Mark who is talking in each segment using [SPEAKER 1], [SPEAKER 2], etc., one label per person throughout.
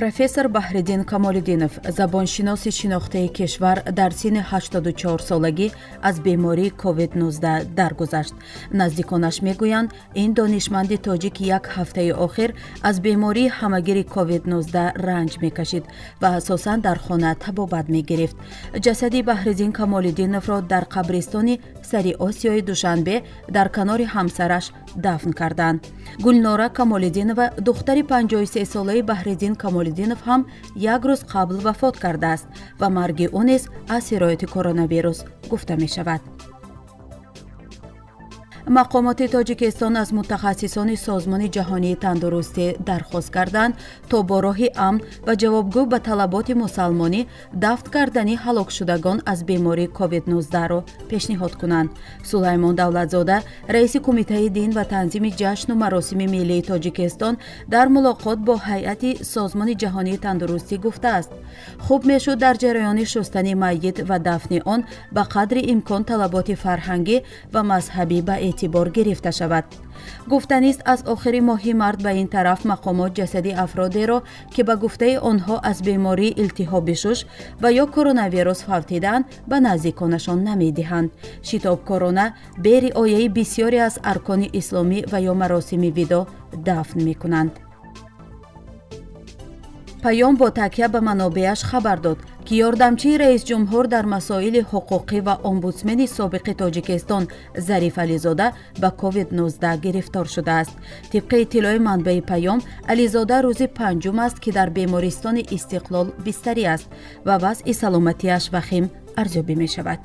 [SPEAKER 1] профессор Баҳриддин Камолиддинов, забоншиноси шинохтаи кишвар, дар синни 84 солагӣ аз бемории COVID-19 даргузашт. Наздиконаш мегӯянд, ин донишманди тоҷик як ҳафтаи охир аз бемории ҳамагири COVID-19 ранҷ мекашид ва асосан дар хона табобат мегирифт. ҷасади Баҳриддин Камолиддиновро дар қабристони Сари Осиёи Душанбе дар канори ҳамсараш дафн карданд. Гулнора Камолиддинова, духтари 53-солаи Баҳриддин Камолиддинов ҳам як рӯз қабл вафот кардааст ва марги ӯ низ аз сирояти коронавирус гуфта мешавад. мақомоти Тоҷикистон аз мутахассисони Созмони ҷаҳонии тандурустӣ дархост карданд, то бо роҳи амн ва ҷавобгӯ ба талаботи мусалмонӣ дафн кардани ҳалокшудагон аз бемории COVID-19-ро пешниҳод кунанд. Сулаймон Давлатзода, раиси Кумитаи дин ва танзими ҷашну маросими миллии Тоҷикистон, дар мулоқот бо ҳайати Созмони ҷаҳонии тандурустӣ гуфтааст: хуб мешуд дар ҷараёни шустани майит ва дафни он ба қадри имкон талаботи фарҳангӣ ва мазҳабӣ ба эътибор гирифта шавад. гуфтанист, аз охири моҳи март ба ин тараф мақомот ҷасади афродеро, ки ба гуфтаи онҳо аз бемории илтиҳоби шуш ва ё коронавирус фавтиданд, ба наздиконашон намедиҳанд. шитобкорона бе риояи бисёре аз аркони исломӣ ва ё маросими видо дафн мекунанд. Payom бо такя ба манобеаш хабар дод, ки ёрдамчии раисҷумҳур дар масоили ҳуқуқӣ ва омбудсмени собиқи Тоҷикистон Зариф Ализода ба COVID-19 гирифтор шудааст. тибқи иттилои манбаи Payom, Ализода рӯзи панҷум аст, ки дар бемористони Истиқлол бистарӣ аст ва вазъи саломатиаш вахим арзёбӣ мешавад.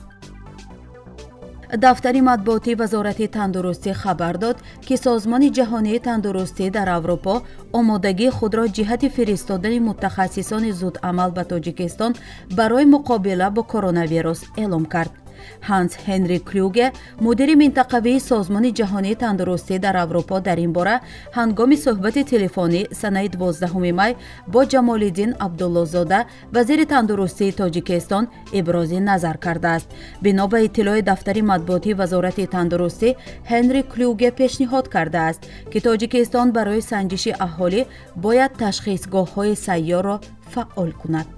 [SPEAKER 1] дафтари матбуоти вазорати тандурустӣ хабар дод, ки Созмони ҷаҳонии тандурустӣ дар Аврупо омодагии худро ҷиҳати фиристодани мутахассисони зудамал ба Тоҷикистон барои муқобила бо коронавирус эълом кард. Ҳанс Ҳенри Клюге, мудири минтақавии Созмони ҷаҳонии тандурустӣ дар Аврупо, дар ин бора ҳангоми суҳбати телефонӣ санаи 12 май бо Ҷамолиддин Абдуллозода, вазири тандурустии Тоҷикистон, ибрози назар кардааст. бино ба иттилои дафтари матбуоти вазорати тандурустӣ, Ҳенри Клюге пешниҳод кардааст, ки Тоҷикистон барои санҷиши аҳолӣ бояд ташхисгоҳҳои сайёрро фаъол кунад.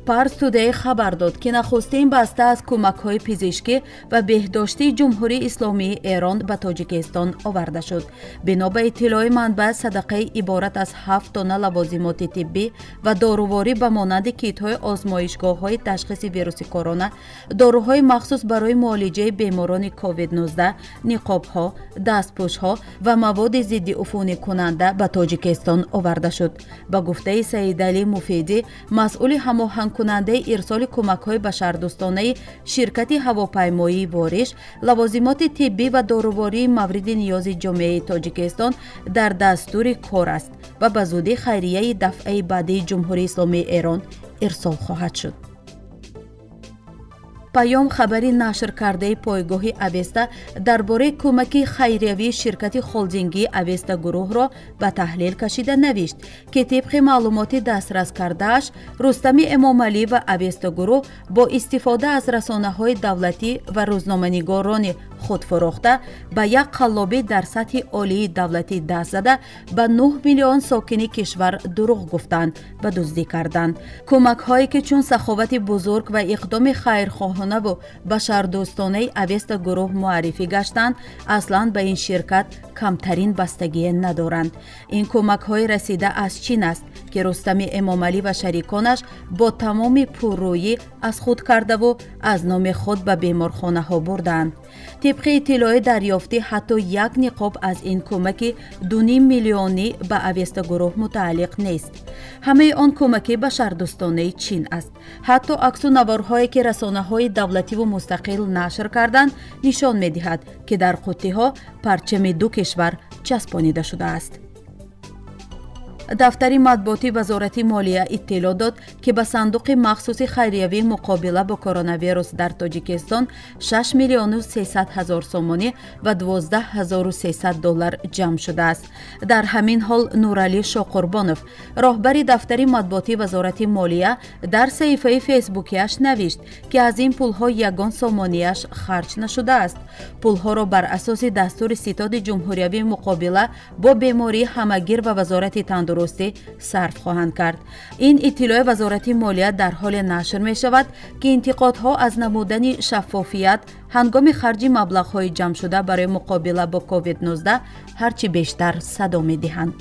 [SPEAKER 1] Парс Тудей хабар дод, ки нахустин баста аз кӯмакҳои пизишкӣ ва беҳдоштии Ҷумҳурии Исломии Эрон ба Тоҷикистон оварда шуд. бино ба иттилои манбаъ, садақаи иборат аз 7 тонна лавозимоти тиббӣ ва доруворӣ ба монанди китҳои озмоишгоҳҳои ташхиси вируси корона, доруҳои махсус барои муолиҷаи беморони COVID-19, ниқобҳо, дастпӯшҳо ва маводи зидди уфунӣкунанда ба Тоҷикистон оварда шуд. ба гуфтаи Саидали Муфидӣ, масъули ҳамоҳангкунандаи ирсоли кӯмакҳои башардӯстонаи ширкати ҳавопаймоии Вориш, лавозимоти тиббӣ ва дорувории мавриди ниёзи ҷомеаи Тоҷикистон дар дастури кор аст ва ба зудӣ хайрияи дафъаи баъдии Ҷумҳурии Исломии Эрон ирсол хоҳад шуд. Payom хабари нашр кардаи пойгоҳи Авеста дар бораи кӯмаки хайриявии ширкати холдингии Авесто-Гурӯҳро ба таҳлил кашида навишт, ки тибқи маълумоти дастрас кардааш, Рустами Эмомалӣ ва Авесто-Гурӯҳ бо истифода аз расонаҳои давлатӣ ва рӯзноманигорони худ фурӯхта, ба як қаллобӣ дар сатҳи олии давлатӣ даст зада, ба 9 миллион сокини кишвар дурӯғ гуфтанд ва дуздӣ карданд. кӯмакҳое, ки чун саховати бузург ва иқдоми хайрхоҳонаву башардӯстонаи Авесто-Гурӯҳ муаррифӣ гаштанд, аслан ба ин ширкат камтарин бастагие надоранд. ин кӯмакҳои расида аз чин аст, ки Рустами Эмомалӣ ва шариконаш бо тамоми пуррӯйӣ аз худ кардаву аз номи худ ба беморхонаҳо бурданд. тибқи иттилои дарёфтӣ, ҳатто як ниқоб аз ин кӯмаки 2.5 миллионӣ ба Авесто-Гурӯҳ мутааллиқ нест. ҳамаи он кӯмаки башардӯстонаи чин аст. ҳатто аксу наворҳое, ки расонаҳои давлативу мустақил нашр карданд, нишон медиҳад, ки дар қуттиҳо парчами ду кишвар часпонида шудааст. дафтари матбуоти вазорати молия иттилоъ дод, ки ба сандуқи махсуси хайриявии муқобила бо коронавирус дар Тоҷикистон 6 миллиону 300 ҳазор сомонӣ ва 12,300 доллар ҷамъ шудааст. дар ҳамин ҳол Нуралӣ Шоқурбонов, роҳбари дафтари матбуоти вазорати молия, дар саҳифаи фейсбукиаш навишт, ки аз ин пулҳо ягон сомонияш харҷ нашудааст. пулҳоро бар асоси дастури ситоди ҷумҳуриявии муқобила бо бемории ҳамагир ва вазорати тандурустӣ тандурустӣ сарф хоҳанд кард. ин иттилои вазорати молия дар ҳоле нашр мешавад ки интиқодҳо аз намудани шаффофият ҳангоми харҷи маблағҳои ҷамъшуда барои муқобила бо COVID-19 ҳарчи бештар садо медиҳанд.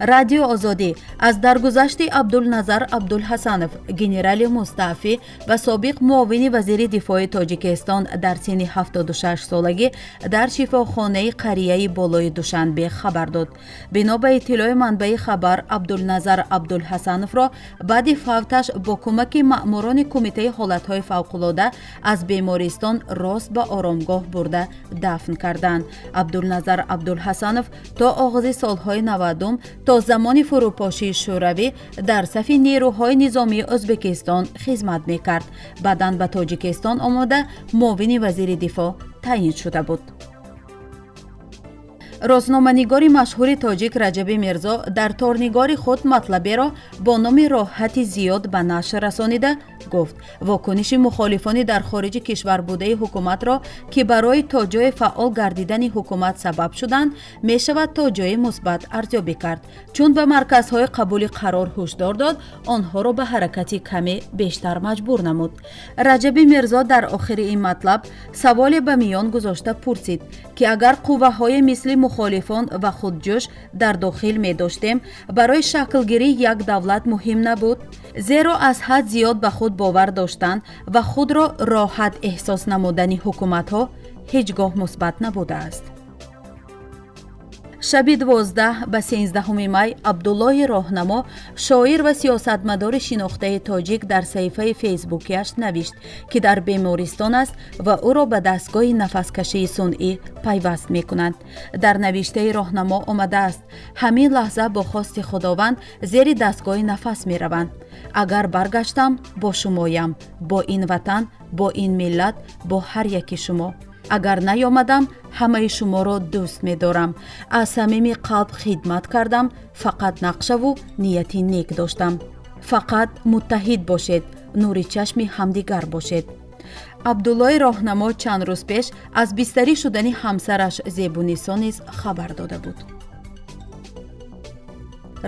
[SPEAKER 1] радио озодӣ аз даргузашти Абдулназар Абдулҳасанов, генерали мустаъфӣ ва собиқ муовини вазири дифои Тоҷикистон дар синни 76 солагӣ дар шифохонаи қарияи болои Душанбе хабар дод. бино ба иттилои манбаи хабар, Абдулназар Абдулҳасановро баъди фавташ бо кӯмаки маъмурони кумитаи ҳолатҳои фавқулода аз бемористон рост ба оромгоҳ бурда дафн карданд. Абдулназар Абдулҳасанов то оғози солҳои 90 то замони фурӯпошии шӯравӣ дар сафи нерӯҳои низомии Ӯзбекистон хизмат мекард. баъдан ба Тоҷикистон омода муовини вазири дифоъ таъин шуда буд. розноманигори машҳури тоҷик Раҷаби Мирзо дар торнигори худ матлаберо бо номи роҳати зиёд ба нашр расонида гуфт вокуниши мухолифони дар хориҷи кишвар будаи ҳукуматро ки барои то ҷои фаъол гардидани ҳукумат сабаб шуданд мешавад то ҷои мусбат арзёбӣ кард. чун ба марказҳои қабули қарор ҳушдор дод, онҳоро ба ҳаракати каме бештар маҷбур намуд. Раҷаби Мирзо дар охири ин матлаб саволе ба миён гузошта пурсид ки агар қувваҳои мисли мухолифон ва худҷӯш дар дохил медоштем, барои шаклгирии як давлат муҳим набуд? зеро аз ҳад зиёд ба худ бовар доштан ва худро роҳат эҳсос намудани ҳукуматҳо ҳеҷ гоҳ мусбат набудааст. шаби 12 ба 13 май Абдуллои Роҳнамо, шоир ва сиёсатмадори шинохтаи тоҷик дар саҳифаи фейсбукиаш навишт ки дар бемористон аст ва ӯро ба дастгоҳи нафаскашии сунъӣ пайваст мекунанд. дар навиштаи Роҳнамо омадааст: ҳамин лаҳза бо хости худованд зери дастгоҳи нафас мераванд. агар баргаштам, бо шумоям, бо ин ватан, бо ин миллат, бо ҳар яки шумо. агар наёмадам, ҳамаи шуморо дӯст медорам. аз самими қалб хидмат кардам, фақат нақшаву нияти нек доштам. фақат муттаҳид бошед, нури чашми ҳамдигар бошед. Абдуллои Роҳнамо чанд рӯз пеш аз бистарӣ шудани ҳамсараш Зебуниссо низ хабар дода буд.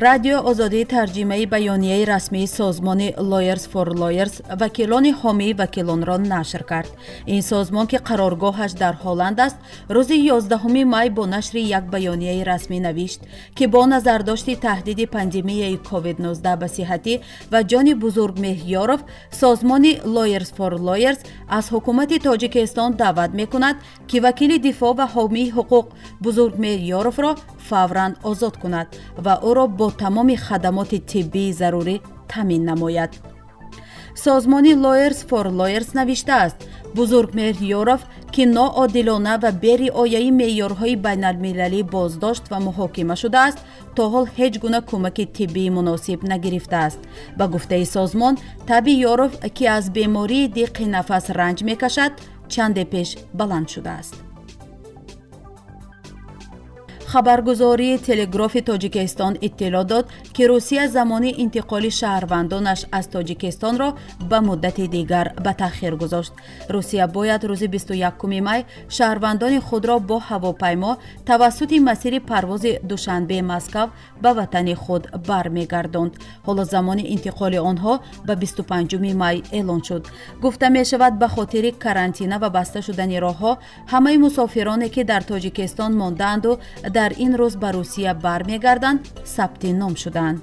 [SPEAKER 1] радио озодӣ тарҷимаи баёнияи расмии созмони Lawyers for Lawyers вакилони ҳомии вакилонро нашр кард. ин созмон ки қароргоҳаш дар Ҳолланд аст, рӯзи 11 май бо нашри як баёнияи расмӣ навишт ки бо назардошти таҳдиди пандемияи COVID-19 ба сиҳатӣ ва ҷони Бузургмеҳёров, созмони Lawyers for Lawyers аз ҳукумати Тоҷикистон даъват мекунад ки вакили дифоъ ва ҳомии ҳуқуқ Бузургмеҳёровро фавран озод кунад ва ӯро бо тамоми хадамоти тиббии зарурӣ таъмин намояд. созмони Lawyers for Lawyers навиштааст: Бузургмеҳёров ки ноодилона ва бериояи меъёрҳои байналмилалӣ боздошт ва муҳокима шудааст, то ҳол ҳеҷ гуна кӯмаки тиббии муносиб нагирифтааст. ба гуфтаи созмон, таби Ёров ки аз бемории диққи нафас ранҷ мекашад, чанде пеш баланд шудааст. хабаргузории телегрофи Тоҷикистон иттилоъ дод ки Русия замони интиқоли шаҳрвандонаш аз Тоҷикистонро ба муддати дигар ба таъхир гузошт. Русия бояд рӯзи 21 май шаҳрвандони худро бо ҳавопаймо тавассути масири парвози Душанбе-Маскав ба ватани худ бармегардонд. ҳоло замони интиқоли онҳо ба 25 май эълон шуд. гуфта мешавад ба хотири карантина ва баста шудани роҳҳо ҳамаи мусофироне ки дар Тоҷикистон мондаанду дар ин рӯз ба Русия бармегарданд, сабти ном шуданд.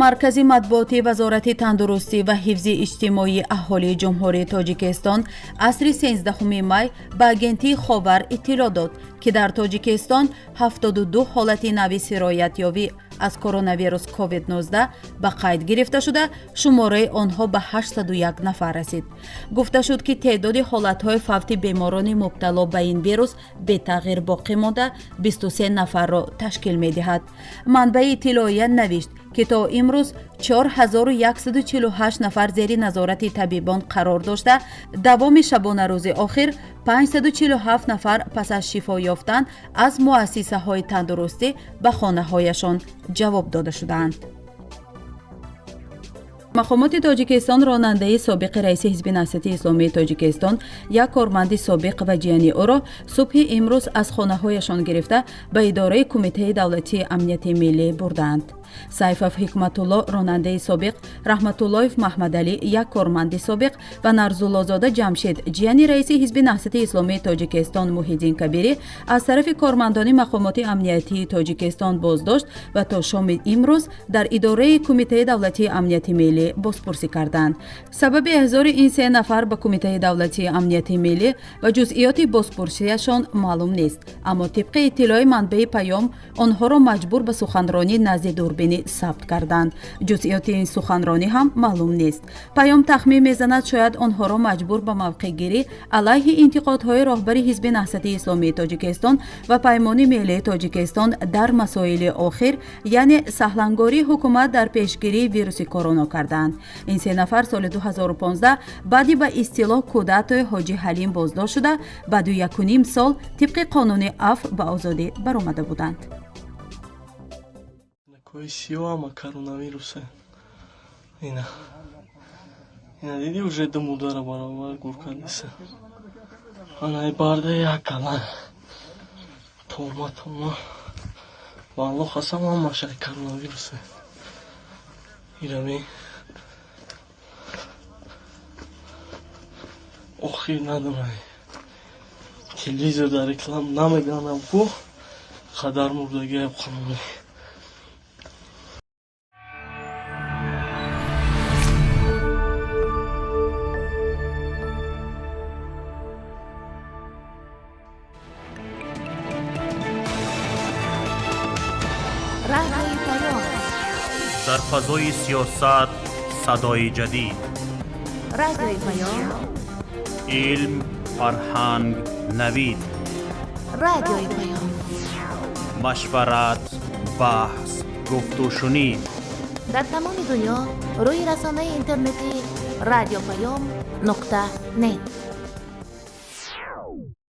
[SPEAKER 1] маркази матбуоти вазорати тандурустӣ ва ҳифзи иҷтимоии аҳолии ҷумҳурии Тоҷикистон асри 13 май ба агентии Ховар иттилоъ дод ки дар Тоҷикистон 72 ҳолати нави сироятёвӣ аз коронавирус COVID-19 ба қайд гирифта шуда, шумораи онҳо ба 801 нафар расид. гуфта шуд ки теъдоди ҳолатҳои фавти беморони мубтало ба ин вирус бетағйир боқӣ монда 23 нафарро ташкил медиҳад. манбаи иттилоия навишт ки то имрӯз 4148 нафар зери назорати табибон қарор дошта, давоми шабонарӯзи охир 547 нафар пас аз шифо ёфтан аз муассисаҳои тандурустӣ ба хонаҳояшон ҷавоб дода шуданд. мақомоти тоҷикистон ронандаи собиқи раиси ҳизби наҳсати исломии тоҷикистон як корманди собиқ ва ҷияни ӯро субҳи имрӯз аз хонаҳояшон гирифта ба идораи кумитаи давлатии амнияти миллӣ бурданд. Сайфов Ҳикматулло ронандаи собиқ, Раҳматуллоев Маҳмадалӣ як корманди собиқ ва Нарзуллозода Ҷамшед ҷияни раиси ҳизби наҳсати исломии тоҷикистон Муҳиддин Кабирӣ аз тарафи кормандони мақомоти амниятии тоҷикистон боздошт ва то шоми имрӯз дар идораи кумитаи давлатии амнияти миллӣ бозпурсӣ карданд. Сабаби эҳзори ин се нафар ба кумитаи давлатии амнияти миллӣ ва ҷузъиёти бозпурсияшон маълум нест, аммо тибқи иттилои манбаи Payom онҳоро маҷбур ба суханронӣ назди дурбинӣ сабт карданд. ҷузъиёти ин суханронӣ ҳам маълум нест. Payom тахмин мезанад шояд онҳоро маҷбур ба мавқеъгирӣ алайҳи интиқодҳои роҳбари ҳизби наҳсати исломии тоҷикистон ва паймони миллии тоҷикистон дар масоили охир, яъне саҳлангории ҳукумат дар пешгирии вируси корона карданд. Ин се нафар соли 2015 баъди ба истилоҳ кӯдатои ҳоҷи ҳалим боздошт шуда ба 2.5 сол тибқи қонуни афв ба озодӣ баромада буданд.
[SPEAKER 2] Сиома коронавируса. Ина диди уже дому дара барабар гуркадиса. Ана барда якала. Тома. Валло хасам машай коронавируса. Ирами. Охир надумай. Телевизор да реклам намеганам ку. Хадар мурдаги қонуни.
[SPEAKER 3] در فضای سیاست صدای جدید.
[SPEAKER 4] رادیوی پیام.
[SPEAKER 3] علم، فرهنگ، نوید.
[SPEAKER 4] رادیوی پیام.
[SPEAKER 3] مشورت، بحث، گفت و شنید.
[SPEAKER 4] در تمام دنیا روی رسانه اینترنتی رادیو پیام .net